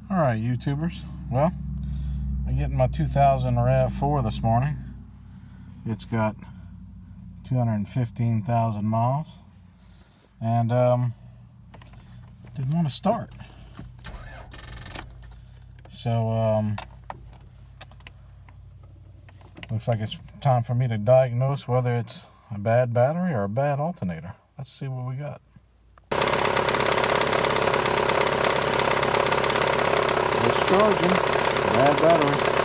Alright, YouTubers. Well, I'm getting my 2000 RAV4 this morning. It's got 215,000 miles. And, didn't want to start. So, looks like it's time for me to diagnose whether it's a bad battery or a bad alternator. Let's see what we got. It's charging. Bad battery.